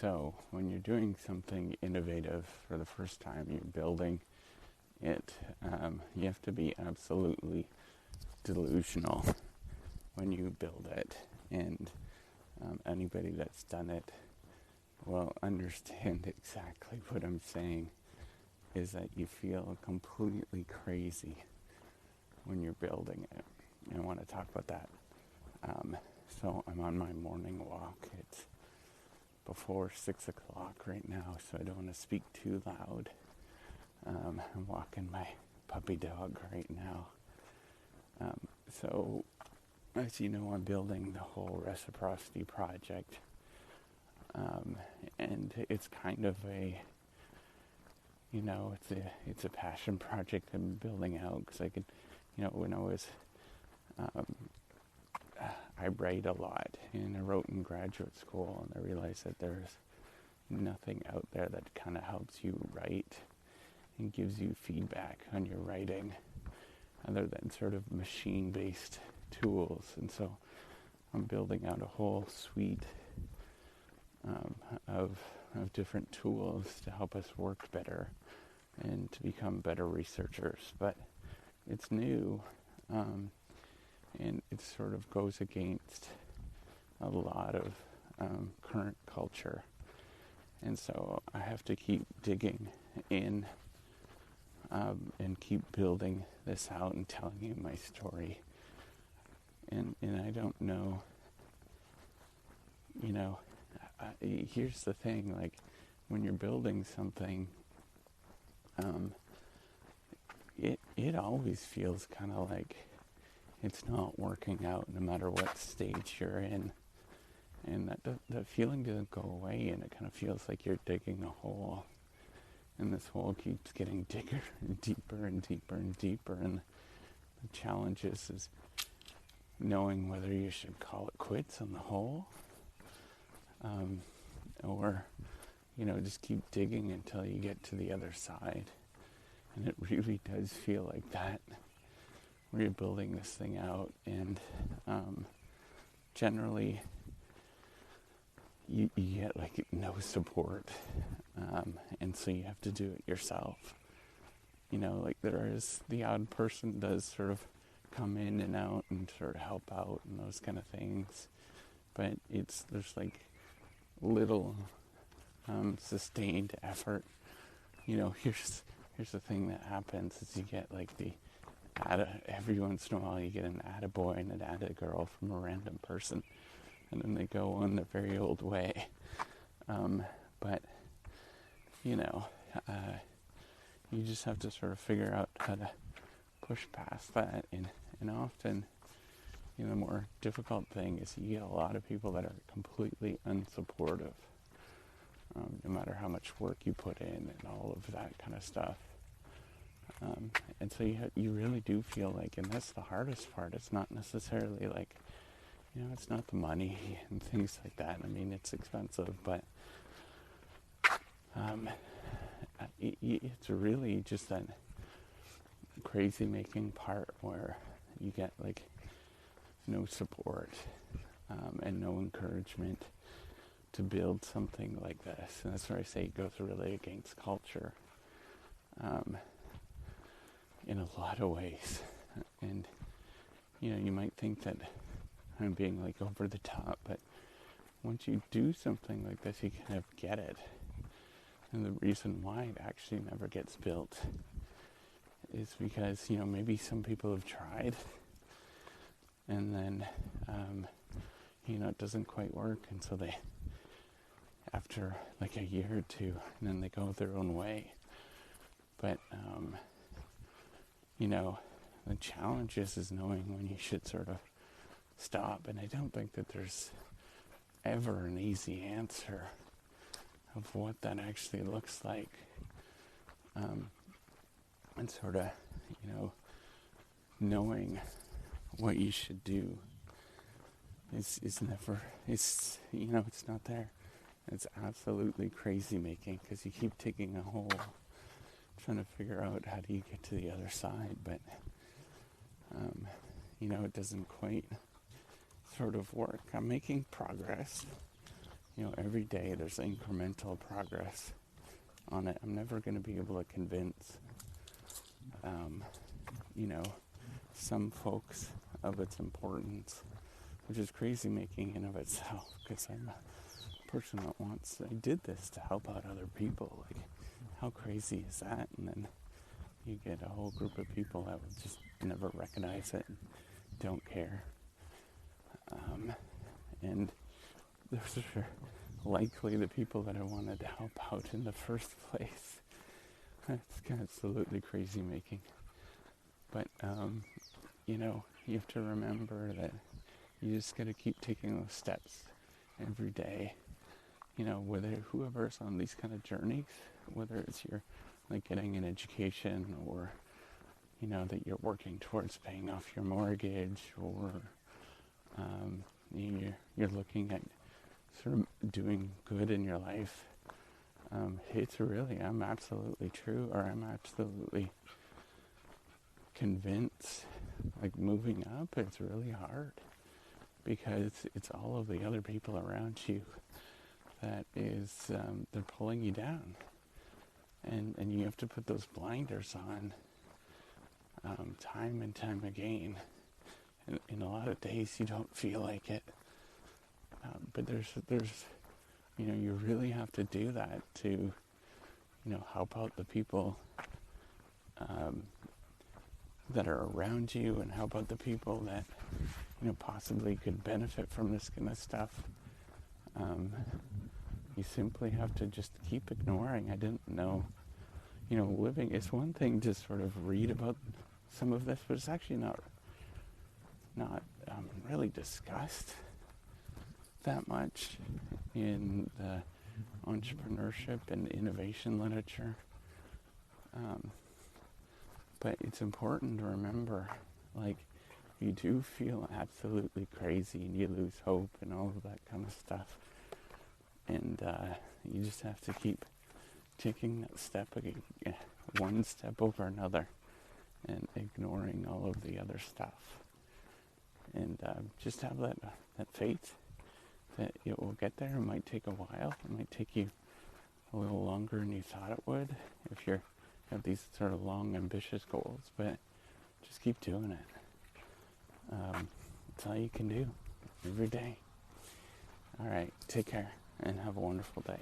So when you're doing something innovative for the first time, you're building it, you have to be absolutely delusional when you build it. And anybody that's done it will understand exactly what I'm saying, is that you feel completely crazy when you're building it. And I want to talk about that. So I'm on my morning walk. It's before 6 o'clock right now, so I don't want to speak too loud. I'm walking my puppy dog right now. So as you know, I'm building the whole reciprocity project. And it's kind of a, it's a passion project I'm building out, because I could, when I was, I write a lot, and I wrote in graduate school, and I realized that there's nothing out there that kind of helps you write and gives you feedback on your writing, other than sort of machine-based tools. And so I'm building out a whole suite of different tools to help us work better and to become better researchers. But it's new, and it sort of goes against a lot of current culture. And so I have to keep digging in and keep building this out and telling you my story. And I don't know, here's the thing, like when you're building something, it always feels kind of like it's not working out no matter what stage you're in. And that feeling doesn't go away, and it kind of feels like you're digging a hole. And this hole keeps getting deeper and deeper and deeper and deeper. And the challenge is knowing whether you should call it quits on the hole, or, just keep digging until you get to the other side. And it really does feel like that, where you're building this thing out. And generally, you get like no support, and so you have to do it yourself. Like there is the odd person does sort of come in and out and sort of help out and those kind of things, but there's like little sustained effort. Here's the thing that happens is you get like every once in a while you get an attaboy and an attagirl from a random person, and then they go on their very old way. But you just have to sort of figure out how to push past that. And often, the more difficult thing is you get a lot of people that are completely unsupportive, no matter how much work you put in and all of that kind of stuff. And so you really do feel like, and that's the hardest part, it's not necessarily like, it's not the money and things like that. I mean, it's expensive, but it's really just that crazy making part where you get like no support and no encouragement to build something like this. And that's where I say it goes really against culture in a lot of ways. And you might think that I'm being like over the top, but once you do something like this, you kind of get it. And the reason why it actually never gets built is because, maybe some people have tried, and then, it doesn't quite work, and so they, after like a year or two, and then they go their own way. But, the challenge is knowing when you should sort of stop. And I don't think that there's ever an easy answer of what that actually looks like. And sort of, knowing what you should do is never, it's not there. It's absolutely crazy making, because you keep digging a hole, trying to figure out how do you get to the other side. But, it doesn't quite sort of work. I'm making progress. every day there's incremental progress on it. I'm never going to be able to convince, some folks of its importance, which is crazy making in of itself, because I'm a person that I did this to help out other people. Like, how crazy is that? And then you get a whole group of people that will just never recognize it and don't care. And those are likely the people that I wanted to help out in the first place. It's absolutely crazy making. But, you have to remember that you just got to keep taking those steps every day. Whether whoever's on these kind of journeys, whether it's you're like getting an education, or, that you're working towards paying off your mortgage, or you're looking at sort of doing good in your life. I'm absolutely convinced, like, moving up, it's really hard, because it's all of the other people around you that is, they're pulling you down. And you have to put those blinders on, time and time again. And in a lot of days you don't feel like it. But there's, you really have to do that to, help out the people that are around you, and help out the people that, possibly could benefit from this kind of stuff. You simply have to just keep ignoring. I didn't know, living, it's one thing to sort of read about some of this, but it's actually not really discussed that much in the entrepreneurship and innovation literature. But it's important to remember, like, you do feel absolutely crazy and you lose hope and all of that kind of stuff. And you just have to keep taking that step, one step over another, and ignoring all of the other stuff. And just have that faith that it will get there. It might take a while. It might take you a little longer than you thought it would if you have these sort of long, ambitious goals. But just keep doing it. That's all you can do every day. All right, take care and have a wonderful day.